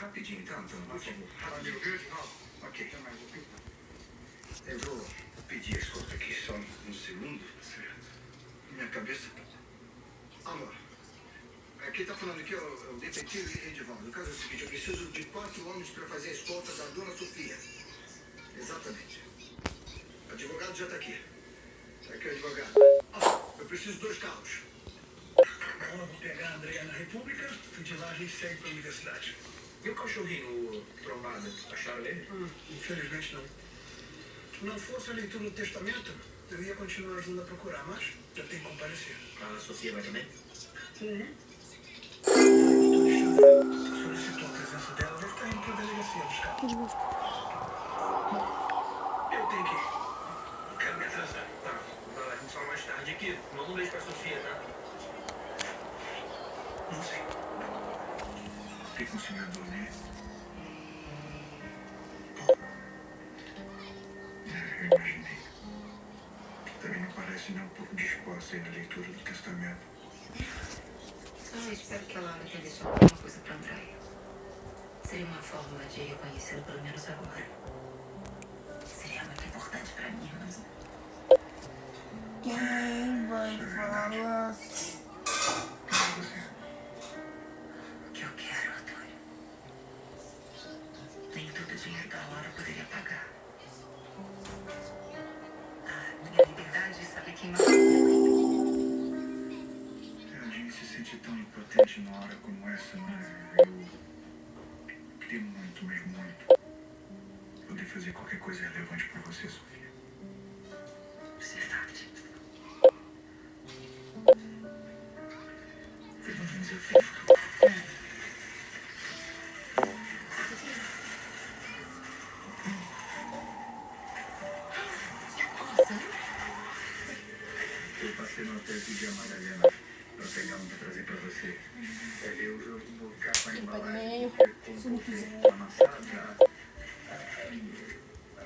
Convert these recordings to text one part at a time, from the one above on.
Rapidinho, então, por favor. Ok. Eu vou pedir a escolta aqui só um segundo. Certo. Minha cabeça. Alô. Quem está falando aqui é o detetive Edivaldo. O caso é o seguinte, eu preciso de 4 homens para fazer a escolta da dona Sofia. Exatamente. O advogado já está aqui. Aqui é o advogado. Eu preciso de 2 carros. Bom, eu vou pegar a Andréia na República e de lá a gente segue para a universidade. E o cachorrinho trombado? Acharam ele? Infelizmente não. Se não fosse a leitura do testamento, eu ia continuar ajudando a procurar, mas já tem que comparecer. A Sofia vai também? Solicitou a presença dela, deve estar indo para a delegacia buscar. Eu tenho que ir. Não quero me atrasar. Tá, vai lá, a gente fala mais tarde aqui. Manda um beijo pra Sofia, tá? Não sei. O que o senhor dormir? Eu imaginei. Também não parece nem um pouco disposta aí na leitura do testamento. Eu espero que a Laura tenha deixado alguma coisa para Andréia. Seria uma forma de reconhecê-lo pelo menos agora. Seria muito importante para mim, mas... Quem vai falar? O que eu quero, Antônio? Nem todo o dinheiro da Laura poderia pagar. A minha liberdade de saber quem mais... A gente se sente tão impotente numa hora como essa, né? Eu queria muito, mesmo muito, poder fazer qualquer coisa relevante pra você, Sofia. Você sabe. Pelo menos eu fiz. Eu passei no hotel esse dia, Madalena, pra pegar um pra trazer pra você. Eu vou ficar com a embalagem, com a amassada.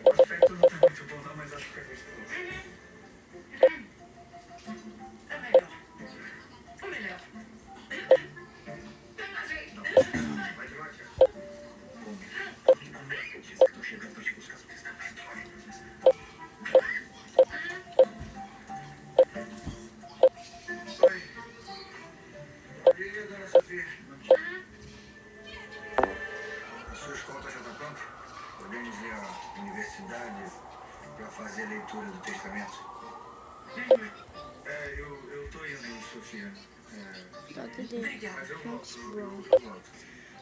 O aspecto não tá muito bom não, mas acho que é gostoso. É melhor. É melhor. Tem mais jeito. Vai devagar. Eu disse que tô chegando pra te buscar no testamento. Oi. Bom dia, dona Sofia. A sua escolta já está pronta? Organizei a universidade para fazer a leitura do testamento. Eu tô indo, Sofia. Obrigada. Mas eu volto.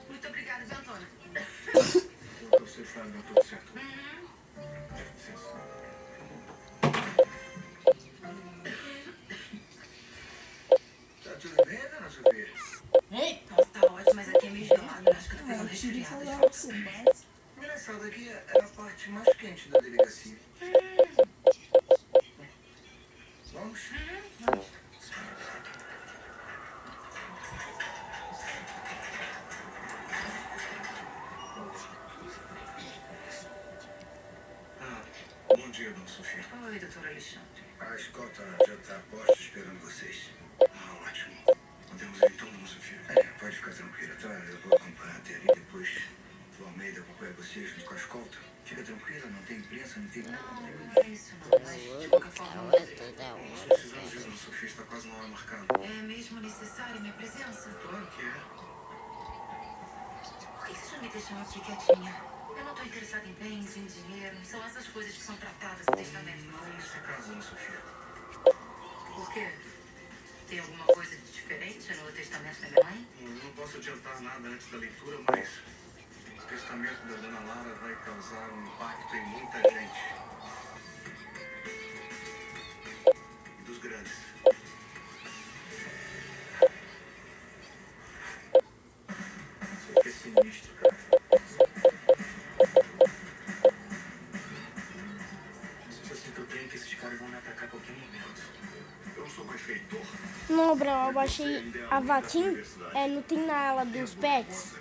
Muito obrigada, viu, Antônio? O que você faz dá tudo certo. Licença. Tá tudo bem, dona Sofia? Ei! Tá ótimo, mas aqui é meio gelado. Acho que eu tô pegando resfriada já. Engraçado, aqui é a parte mais quente da delegacia. Vamos? Bom dia, dona Sofia. Oi, doutor Alexandre. A escolta já está a posto esperando vocês. Ótimo. Podemos ir então, dona Sofia? Pode ficar tranquila, tá? Eu vou acompanhar até ali. Depois o Almeida acompanha vocês junto com a escolta. Fica tranquila, não tem imprensa, não tem nada. Não é isso não, mas de qualquer forma... Nós precisamos ir, dona Sofia. Está quase uma hora marcada. É mesmo necessária minha presença? Claro que é. Por que vocês não me deixam aqui quietinha? Eu não tô interessada em bens, em dinheiro. São essas coisas que são tratadas no testamento. Não é esse caso, dona Sofia. Por quê? Tem alguma coisa de diferente no testamento da minha mãe? Não posso adiantar nada antes da leitura, mas o testamento da dona Lara vai causar um impacto em muita gente. E dos grandes. Isso aqui é sinistro, cara. Eu sinto que eu tenho que esses caras vão me atacar a qualquer momento. Eu sou benfeitor. Não, Bro, eu achei a vaquinha, não tem na ala dos pets.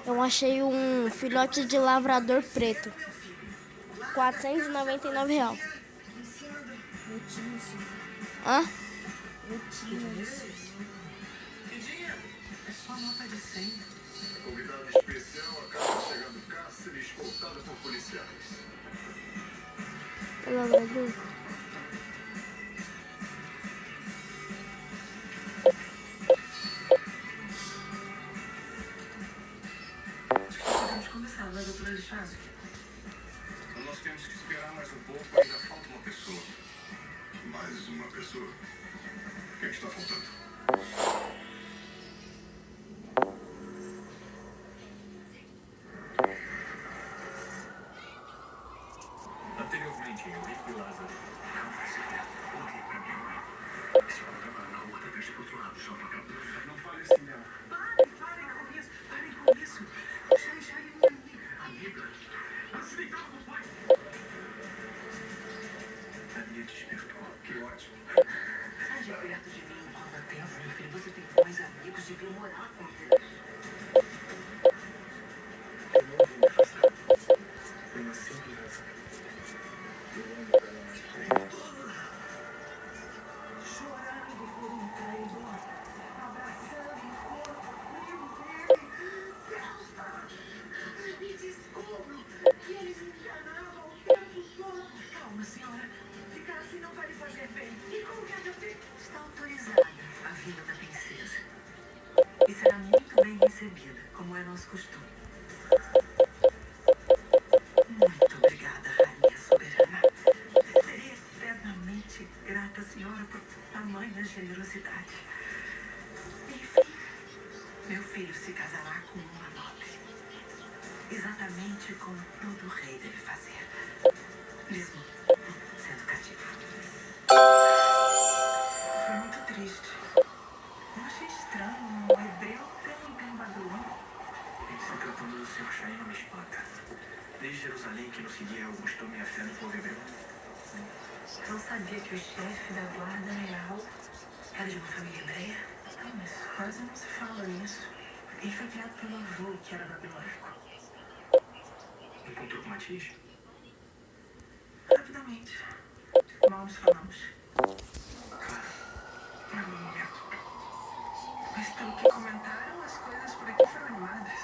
Eu achei um filhote de lavrador preto. R$499. Hã? É só nota de 100. Convidado especial espaciais. O lavrador. Podemos começar, mas doutora Alexandre. Nós temos que esperar mais um pouco, ainda falta uma pessoa. Mais uma pessoa? Quem está faltando? Anteriormente, eu vi Lázaro. Esse programa na rua da verde pro outro lado, só vagabundo. Não fale assim, não. Parem com isso, parem com isso. Já é minha amiga. Amiga? Você deitava com o pai? A minha despertou. Que ótimo. Sai de perto de mim enquanto tempo, meu filho. Você tem bons amigos de morar com eles. Eu não vou me afastar. Por uma simples razão. Eu amo ela mais que tudo. Chorando por um traidor. Abraçando o corpo dele. Me descubro que eles me enganavam o tempo todo. Calma, senhora. Ficar assim não vai lhe fazer bem. E como que é meu filho? Está autorizada a vinda da princesa. E será muito bem recebida, como é nosso costume. Muito obrigada, rainha soberana. Serei eternamente grata, senhora, por tamanha generosidade. Enfim, meu filho se casará com uma nobre. Exatamente como todo rei deve fazer. Mesmo sendo cativo. Foi muito triste. Eu achei estranho um hebreu tão invador. Se tratando do Sr. Chaim não me espanta. Desde Jerusalém que não seguia o costume e a fé do povo hebreu. Não sabia que o chefe da guarda real era de uma família hebreia? Não, mas quase não se fala nisso. Ele foi criado pelo avô, que era babilônico. Encontrou com Matias? Rapidamente. Mal nos falamos. Não é bom momento. Mas pelo que comentaram, as coisas por aqui foram animadas.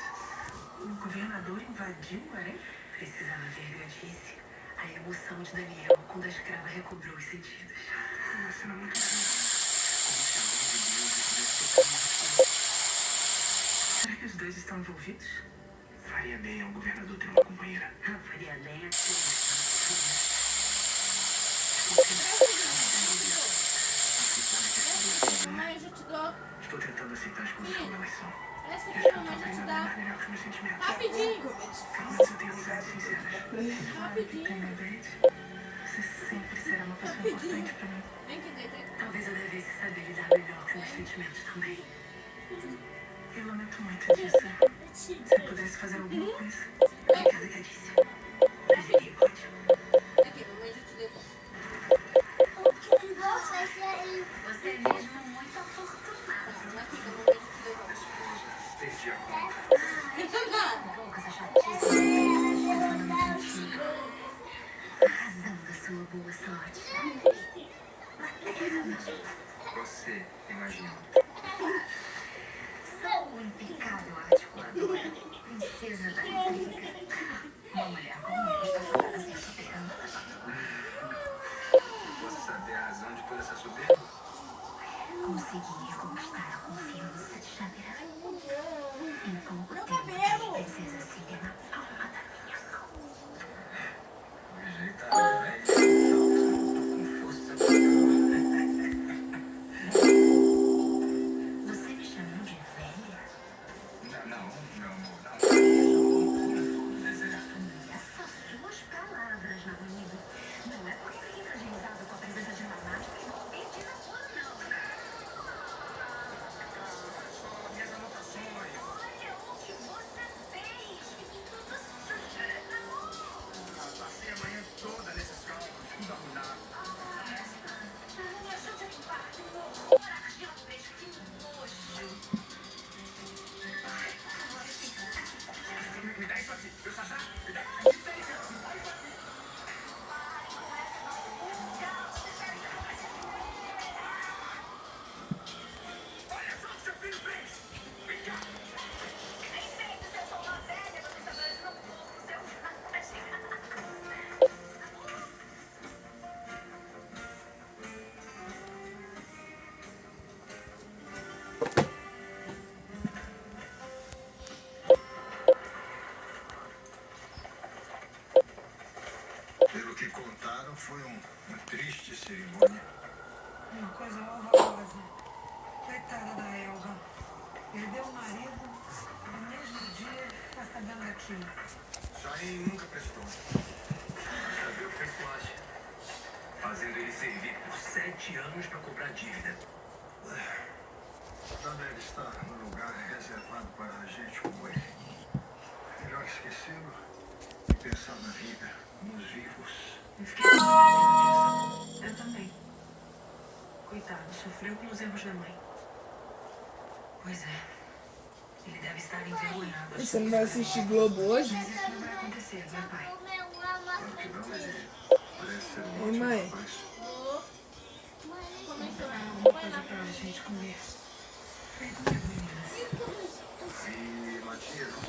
O governador invadiu o harém? Precisava ver Gadice. A emoção de Daniel quando a escrava recobrou os sentidos. Uma cena muito bonita. Como se a mão de Deus estivesse tocando nas coisas. Será que os dois estão envolvidos? Faria bem ao governador ter uma companheira. Faria bem a Mamãe, eu já te dou. Estou tentando aceitar as coisas como elas são. Essa E aqui, acho que eu mamãe, estou já te aprendendo a dá. lidar melhor com os meus sentimentos. Rapidinho. Calma, eu tenho amizades sinceras. Rapidinho. Você sempre será uma pessoa importante pra mim. Vem aqui dentro. Talvez eu devesse saber lidar melhor com meus sentimentos também. Eu lamento muito disso. Se eu pudesse fazer alguma coisa. Obrigada, Gadice. Mas ele pode. Aqui, mamãe, já te devolvo. Você é mesmo muito afortunado. Aqui, mamãe, já te devolvo. Perdi a conta. Nada. Poucas essa chatice. A razão da sua boa sorte. Você imagina. Sou um impecável articuladora. Princesa da intriga. Uma mulher como eu está fazendo assim soberana. Posso saber a razão de toda essa soberba? Consegui conquistar a confiança de Xavier. Em pouco tempo, a princesa Síria na palma da minha mão. Ajeitado, né? Com força. Você me chamou de velha? Não, meu amor, não. Essas suas palavras, meu amigo. Não é porque fiquei fragilizado com a presença de Naná que não entendi na sua, não. Só minhas anotações. Olha o que você fez. Tudo sujo. Passei a manhã toda nesses carros, tudo arruinado. Me ajude a limpar de novo. Buracos de lapês, que nojo. Ai, por favor, assim. Me dá isso aqui, viu, Sasha? Me dá. Olha só o que seu filho fez! Vem cá! Nem sei se eu sou uma velha, mas talvez não pouco selvagem. foi uma triste cerimônia. Uma coisa horrorosa. Coitada da Elva. Perdeu o marido, no mesmo dia tá sabendo daquilo. Shahin nunca prestou. Cadê o personagem? Fazendo ele servir por 7 anos para cobrar dívida. Ela deve estar no lugar reservado para gente como ele. Melhor esquecê-lo e pensar na vida, nos vivos. Eu fiquei com pena disso. Eu também. Coitado, sofreu com os erros da mãe. Pois é. Ele deve estar envergonhado. Você não vai assistir Globo hoje? Mas isso não vai acontecer, né, pai? Claro que não, mas parece ser um Oi, ótimo mãe. rapaz. Vamos preparar alguma coisa pra gente comer. Vem comigo, meninas. E Matias, não,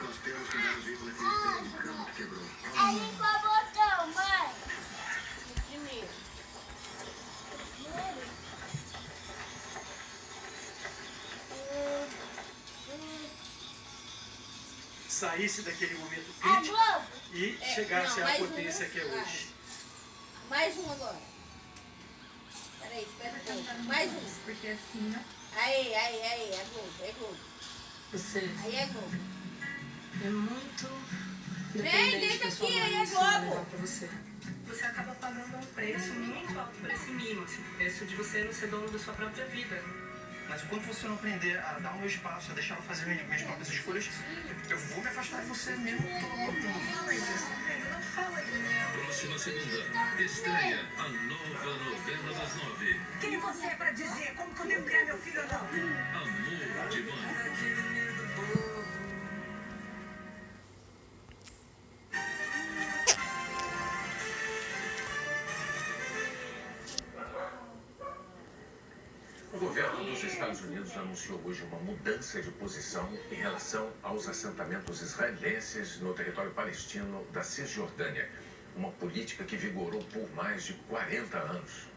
nós temos que dar um jeito naquele pé de cama que quebrou. A limpa botão, mãe. Primeiro. Saísse daquele momento A crítico Globo. e chegasse à mais potência um. que é hoje. Mais um agora. Peraí, espera um pouco. Mais um. Porque assim, né? Aí, é Globo, é Globo. Você Aí é Globo. é muito Vem, dependente deita da sua aqui, mãe aí é ensinar Globo. legal pra você. Você acaba pagando um preço muito alto por esse mimo, assim, o preço de você não ser dono da sua própria vida. Mas enquanto você não aprender a dar o meu espaço, a deixar eu fazer minhas próprias escolhas, eu vou me afastar de você mesmo. Não fala isso, velho, não fala isso. Próxima segunda, estreia a nova novela das 9. Quem você é pra dizer como que eu devo criar meu filho ou não? Amor de Mãe. O governo dos Estados Unidos anunciou hoje uma mudança de posição em relação aos assentamentos israelenses no território palestino da Cisjordânia, uma política que vigorou por mais de 40 anos.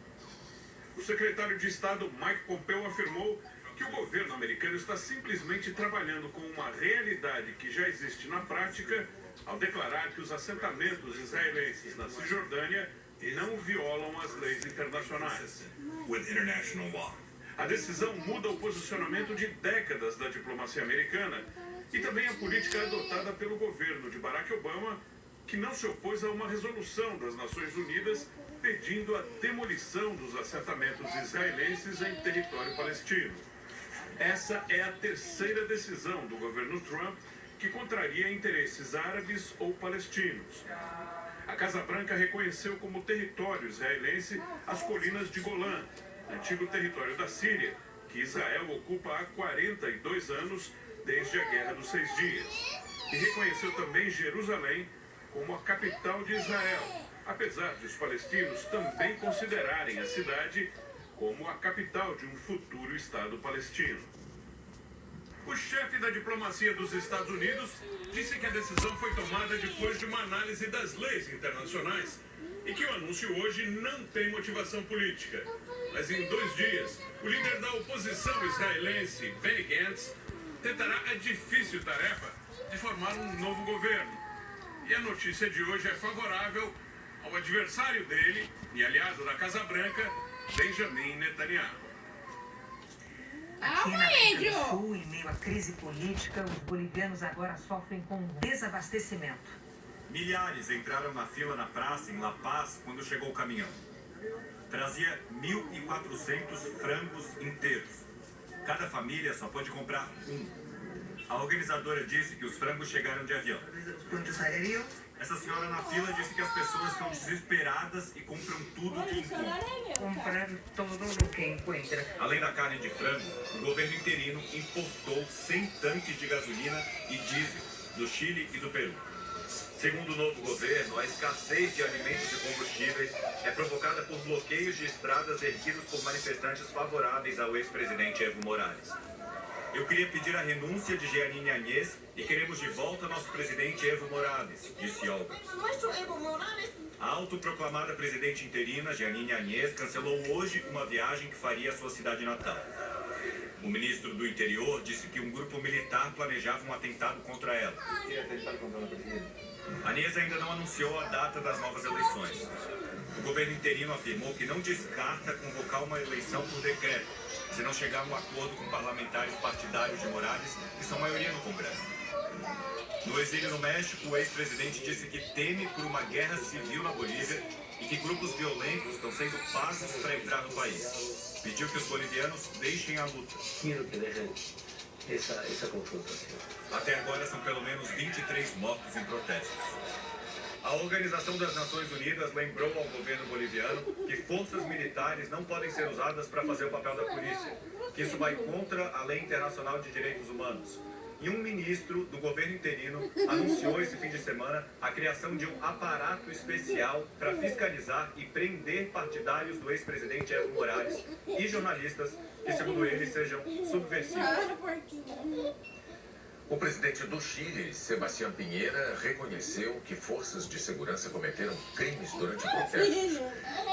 O secretário de Estado Mike Pompeo afirmou que o governo americano está simplesmente trabalhando com uma realidade que já existe na prática ao declarar que os assentamentos israelenses na Cisjordânia não violam as leis internacionais. With international law. A decisão muda o posicionamento de décadas da diplomacia americana e também a política adotada pelo governo de Barack Obama, que não se opôs a uma resolução das Nações Unidas pedindo a demolição dos assentamentos israelenses em território palestino. Essa é a terceira decisão do governo Trump que contraria interesses árabes ou palestinos. A Casa Branca reconheceu como território israelense as colinas de Golã, antigo território da Síria, que Israel ocupa há 42 anos desde a Guerra dos 6 Dias. E reconheceu também Jerusalém como a capital de Israel, apesar de os palestinos também considerarem a cidade como a capital de um futuro Estado palestino. O chefe da diplomacia dos Estados Unidos disse que a decisão foi tomada depois de uma análise das leis internacionais e que o anúncio hoje não tem motivação política. Mas em 2 dias, o líder da oposição israelense, Benny Gantz, tentará a difícil tarefa de formar um novo governo. E a notícia de hoje é favorável ao adversário dele e aliado da Casa Branca, Benjamin Netanyahu. Aqui na América do Sul, em meio à crise política, os bolivianos agora sofrem com desabastecimento. Milhares entraram na fila na praça em La Paz quando chegou o caminhão. Trazia 1.400 frangos inteiros. Cada família só pode comprar um. A organizadora disse que os frangos chegaram de avião. Quantos aéreos? Essa senhora na fila disse que as pessoas estão desesperadas e compram tudo o que encontram. Comprar tudo o que encontra. Além da carne de frango, o governo interino importou 100 tanques de gasolina e diesel do Chile e do Peru. Segundo o novo governo, a escassez de alimentos e combustíveis é provocada por bloqueios de estradas erguidos por manifestantes favoráveis ao ex-presidente Evo Morales. Eu queria pedir a renúncia de Jeanine Áñez e queremos de volta nosso presidente Evo Morales, disse Olga. A autoproclamada presidente interina, Jeanine Áñez, cancelou hoje uma viagem que faria à sua cidade natal. O ministro do Interior disse que um grupo militar planejava um atentado contra ela. Anísia ainda não anunciou a data das novas eleições. O governo interino afirmou que não descarta convocar uma eleição por decreto, se não chegar a um acordo com parlamentares partidários de Morales, que são maioria no Congresso. No exílio no México, o ex-presidente disse que teme por uma guerra civil na Bolívia e que grupos violentos estão sendo pagos para entrar no país. Pediu que os bolivianos deixem a luta. Quero que deixem essa confrontação. Até agora são pelo menos 23 mortos em protestos. A Organização das Nações Unidas lembrou ao governo boliviano que forças militares não podem ser usadas para fazer o papel da polícia, que isso vai contra a Lei Internacional de Direitos Humanos. E um ministro do governo interino anunciou esse fim de semana a criação de um aparato especial para fiscalizar e prender partidários do ex-presidente Evo Morales e jornalistas que, segundo ele, sejam subversivos. O presidente do Chile, Sebastián Piñera, reconheceu que forças de segurança cometeram crimes durante protestos.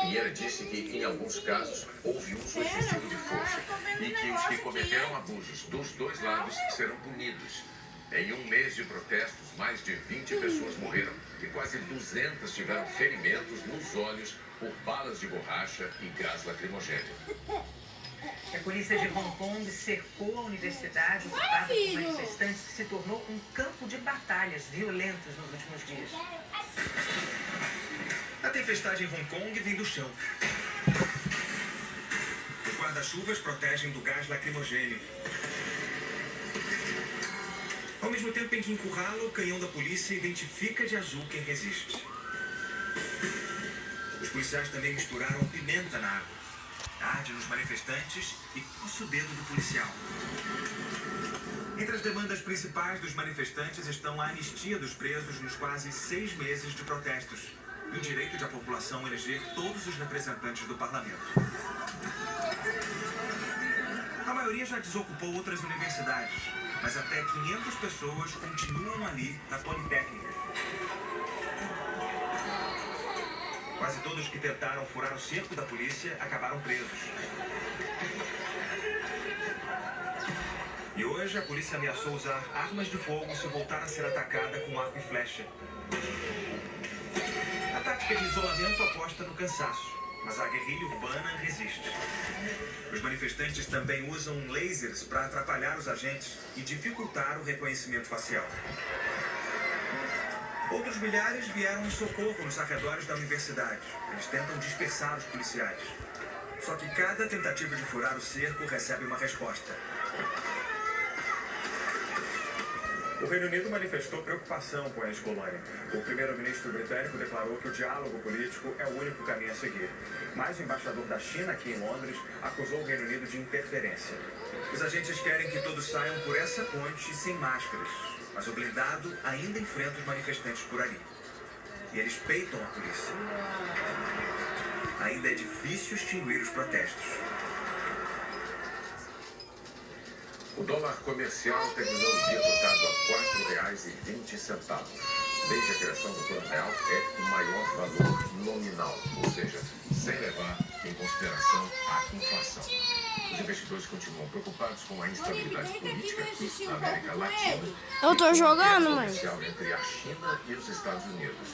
Piñera disse que, em alguns casos, houve uso excessivo de força e que os que cometeram abusos dos dois lados serão punidos. Em um mês de protestos, mais de 20 pessoas morreram e quase 200 tiveram ferimentos nos olhos por balas de borracha e gás lacrimogêneo. A polícia de Hong Kong cercou a universidade ocupada por manifestantes que se tornou um campo de batalhas violentos nos últimos dias. A tempestade em Hong Kong vem do chão. Os guarda-chuvas protegem do gás lacrimogêneo. Ao mesmo tempo em que encurrala, o canhão da polícia identifica de azul quem resiste. Os policiais também misturaram pimenta na água. Arde nos manifestantes e coça o dedo do policial. Entre as demandas principais dos manifestantes estão a anistia dos presos nos quase 6 meses de protestos e o direito de a população eleger todos os representantes do parlamento. A maioria já desocupou outras universidades, mas até 500 pessoas continuam ali na Politécnica. Quase todos que tentaram furar o cerco da polícia acabaram presos. E hoje a polícia ameaçou usar armas de fogo se voltar a ser atacada com arco e flecha. A tática de isolamento aposta no cansaço, mas a guerrilha urbana resiste. Os manifestantes também usam lasers para atrapalhar os agentes e dificultar o reconhecimento facial. Outros milhares vieram em socorro nos arredores da universidade. Eles tentam dispersar os policiais. Só que cada tentativa de furar o cerco recebe uma resposta. O Reino Unido manifestou preocupação com a ex-colônia. O primeiro-ministro britânico declarou que o diálogo político é o único caminho a seguir. Mas o embaixador da China aqui em Londres acusou o Reino Unido de interferência. Os agentes querem que todos saiam por essa ponte sem máscaras. Mas o blindado ainda enfrenta os manifestantes por ali. E eles peitam a polícia. Ainda é difícil extinguir os protestos. O dólar comercial terminou o dia cotado a R$ 4,20. Desde a criação do Plano Real, é o maior valor nominal, ou seja, sem levar em consideração a inflação. Os investidores continuam preocupados com a instabilidade política na América Latina. Eu tô jogando, mãe. Comercial entre a China e os Estados Unidos.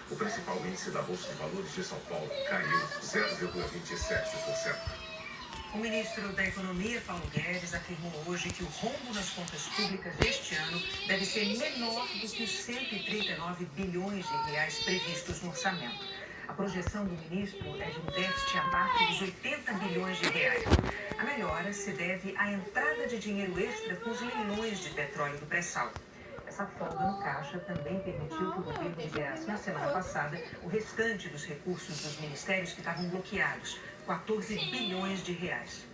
O principal índice da Bolsa de Valores de São Paulo caiu 0,27%. O ministro da Economia, Paulo Guedes, afirmou hoje que o rombo nas contas públicas deste ano deve ser menor do que os 139 bilhões de reais previstos no orçamento. A projeção do ministro é de um déficit abaixo dos 80 bilhões de reais. A melhora se deve à entrada de dinheiro extra com os leilões de petróleo do pré-sal. Essa folga no caixa também permitiu que o governo liberasse na semana passada o restante dos recursos dos ministérios que estavam bloqueados, 14 bilhões de reais.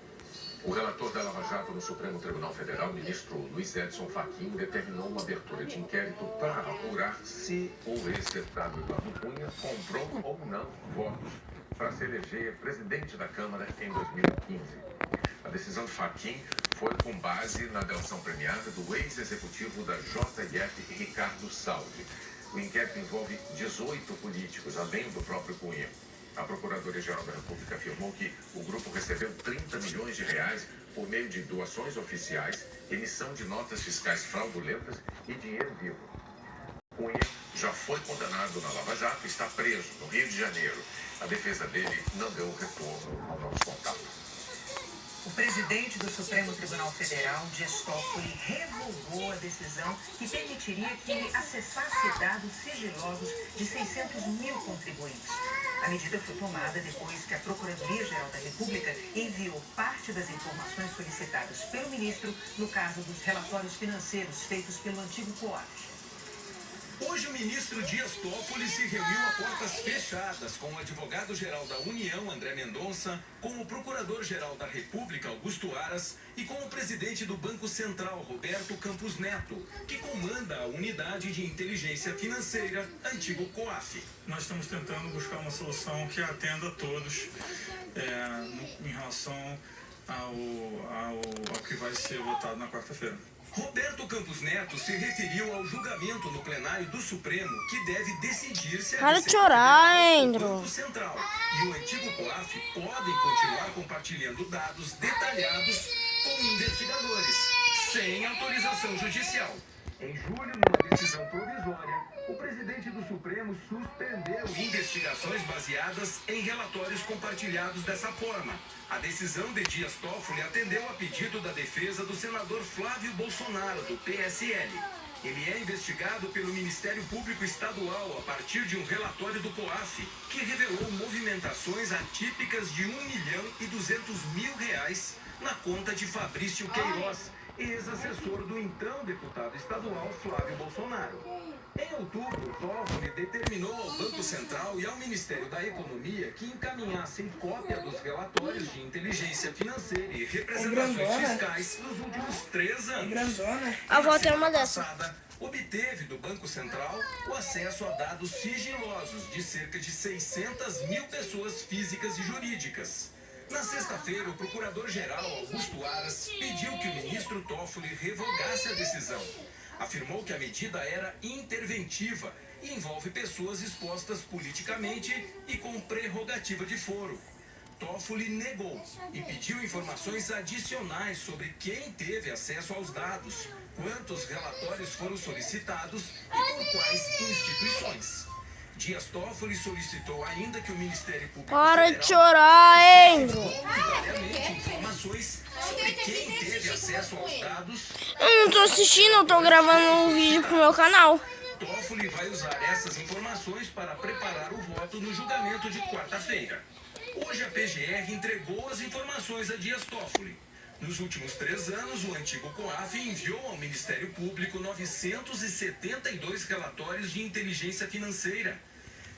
O relator da Lava Jato no Supremo Tribunal Federal, ministro Luiz Edson Fachin, determinou uma abertura de inquérito para apurar se o ex-deputado Eduardo Cunha comprou ou não votos para se eleger presidente da Câmara em 2015. A decisão de Fachin foi com base na delação premiada do ex-executivo da JF, Ricardo Saldi. O inquérito envolve 18 políticos, além do próprio Cunha. A Procuradoria-Geral da República afirmou que o grupo recebeu 30 milhões de reais por meio de doações oficiais, emissão de notas fiscais fraudulentas e dinheiro vivo. Cunha já foi condenado na Lava Jato e está preso no Rio de Janeiro. A defesa dele não deu retorno ao nosso contato. O presidente do Supremo Tribunal Federal, Dias Toffoli, revogou a decisão que permitiria que ele acessasse dados sigilosos de 600 mil contribuintes. A medida foi tomada depois que a Procuradoria-Geral da República enviou parte das informações solicitadas pelo ministro no caso dos relatórios financeiros feitos pelo antigo COAF. Hoje o ministro Dias Toffoli se reuniu a portas fechadas com o advogado-geral da União, André Mendonça, com o procurador-geral da República, Augusto Aras, e com o presidente do Banco Central, Roberto Campos Neto, que comanda a Unidade de Inteligência Financeira, antigo COAF. Nós estamos tentando buscar uma solução que atenda a todos em relação ao que vai ser votado na quarta-feira. Roberto Campos Neto se referiu ao julgamento no plenário do Supremo que deve decidir se a Para de chorar, Andrew. Banco Central e o antigo COAF podem continuar compartilhando dados detalhados com investigadores, sem autorização judicial. Em julho, numa decisão provisória, o presidente do Supremo suspendeu investigações baseadas em relatórios compartilhados dessa forma. A decisão de Dias Toffoli atendeu a pedido da defesa do senador Flávio Bolsonaro, do PSL. Ele é investigado pelo Ministério Público Estadual a partir de um relatório do COAF, que revelou movimentações atípicas de R$1.200.000 na conta de Fabrício Queiroz, ex-assessor do então deputado estadual Flávio Bolsonaro. Em outubro, Toffoli determinou ao Banco Central e ao Ministério da Economia que encaminhassem cópia dos relatórios de inteligência financeira e representações fiscais nos últimos 3 anos. A avó tem uma dessa. Obteve do Banco Central o acesso a dados sigilosos de cerca de 600 mil pessoas físicas e jurídicas. Na sexta-feira, o procurador-geral Augusto Aras pediu que o ministro Toffoli revogasse a decisão. Afirmou que a medida era interventiva e envolve pessoas expostas politicamente e com prerrogativa de foro. Toffoli negou e pediu informações adicionais sobre quem teve acesso aos dados, quantos relatórios foram solicitados e por quais instituições. Dias Toffoli solicitou ainda que o Ministério Público Para de chorar, Andrew. informações sobre quem teve acesso aos dados. Eu não tô assistindo, eu tô gravando um vídeo pro meu canal. Toffoli vai usar essas informações para preparar o voto no julgamento de quarta-feira. Hoje a PGR entregou as informações a Dias Toffoli. Nos últimos 3 anos, o antigo COAF enviou ao Ministério Público 972 relatórios de inteligência financeira.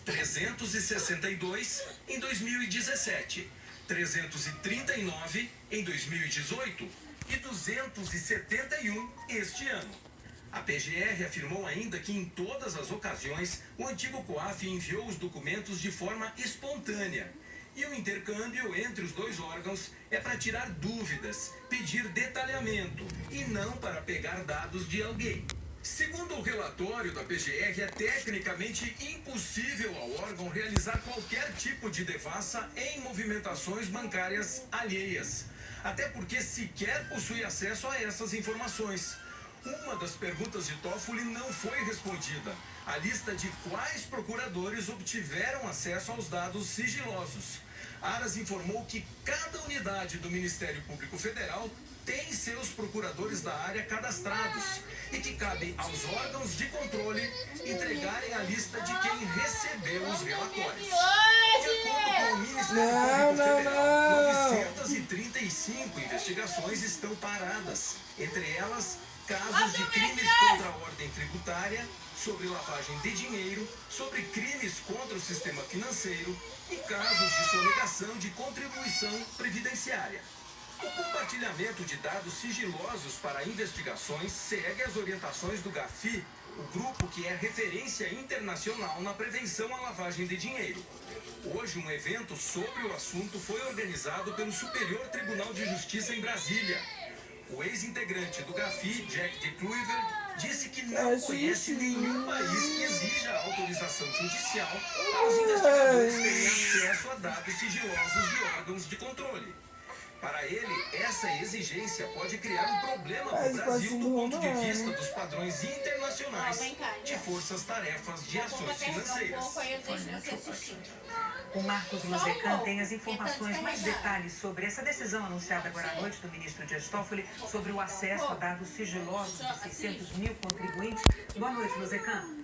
362 em 2017, 339 em 2018 e 271 este ano. A PGR afirmou ainda que em todas as ocasiões o antigo COAF enviou os documentos de forma espontânea. E o intercâmbio entre os dois órgãos é para tirar dúvidas, pedir detalhamento e não para pegar dados de alguém. Segundo o relatório da PGR, é tecnicamente impossível ao órgão realizar qualquer tipo de devassa em movimentações bancárias alheias, até porque sequer possui acesso a essas informações. Uma das perguntas de Toffoli não foi respondida: a lista de quais procuradores obtiveram acesso aos dados sigilosos. Aras informou que cada unidade do Ministério Público Federal tem seus procuradores da área cadastrados e que cabe aos órgãos de controle entregarem a lista de quem recebeu os relatórios. De acordo com o Ministério Público Federal, 935 investigações estão paradas, entre elas casos de crimes contra a ordem tributária, sobre lavagem de dinheiro, sobre crimes contra o sistema financeiro e casos de sonegação de contribuição previdenciária. O compartilhamento de dados sigilosos para investigações segue as orientações do GAFI, o grupo que é referência internacional na prevenção à lavagem de dinheiro. Hoje, um evento sobre o assunto foi organizado pelo Superior Tribunal de Justiça em Brasília. O ex-integrante do GAFI, Jack de Kluiver, disse que não conhece nenhum país que exija autorização judicial para os investigadores terem acesso a dados sigilosos de órgãos de controle. Para ele, essa exigência pode criar um problema para o Brasil do ponto de vista dos padrões internacionais de forças-tarefas de ações financeiras. O Marcos Luzecan tem as informações, mais detalhes sobre essa decisão anunciada agora à noite do ministro Dias Toffoli sobre o acesso a dados sigilosos de 600 mil contribuintes. Boa noite, Luzecan.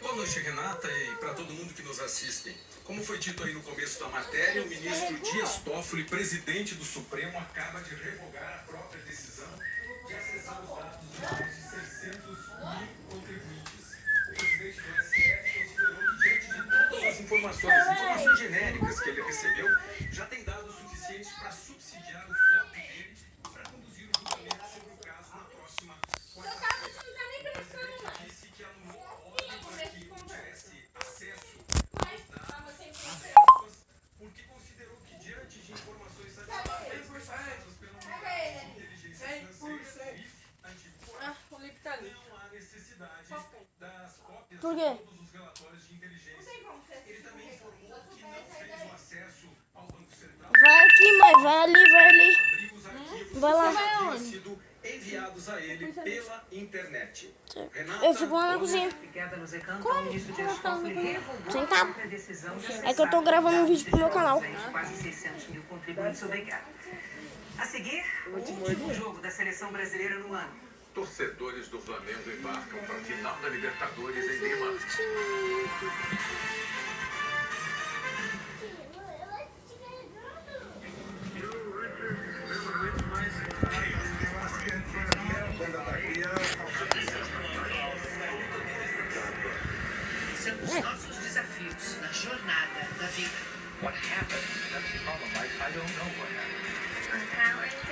Boa noite, Renata, e para todo mundo que nos assiste. Como foi dito aí no começo da matéria, o ministro Dias Toffoli, presidente do Supremo, acaba de revogar a própria decisão de acessar os dados de mais de 600 mil contribuintes. O presidente do STF considerou que, diante de todas as informações genéricas que ele recebeu, já tem dados suficientes para subsidiar o voto dele para conduzir o julgamento sobre o caso na próxima quarta-feira. O presidente disse que anulou a ordem para que tivesse acesso aos dados porque considerou que, diante de informações satisfatórias pelo mercado de inteligência financeira e anticorrupção, não há necessidade das cópias de todos os relatórios de inteligência. Ele também informou que não fez o acesso ao Banco Central. Vai aqui, mãe, vai ali, vai ali. Vai lá. Enviados a ele pela internet. Eu fico lá na cozinha. Sentado. É que eu tô gravando um vídeo pro meu canal. Quase 600 mil contribuintes obrigados. A seguir, o último jogo da seleção brasileira no ano. Torcedores do Flamengo embarcam para a final da Libertadores em Lima. São os nossos desafios na jornada da vida. What happened? That's the problem. I don't know what happened.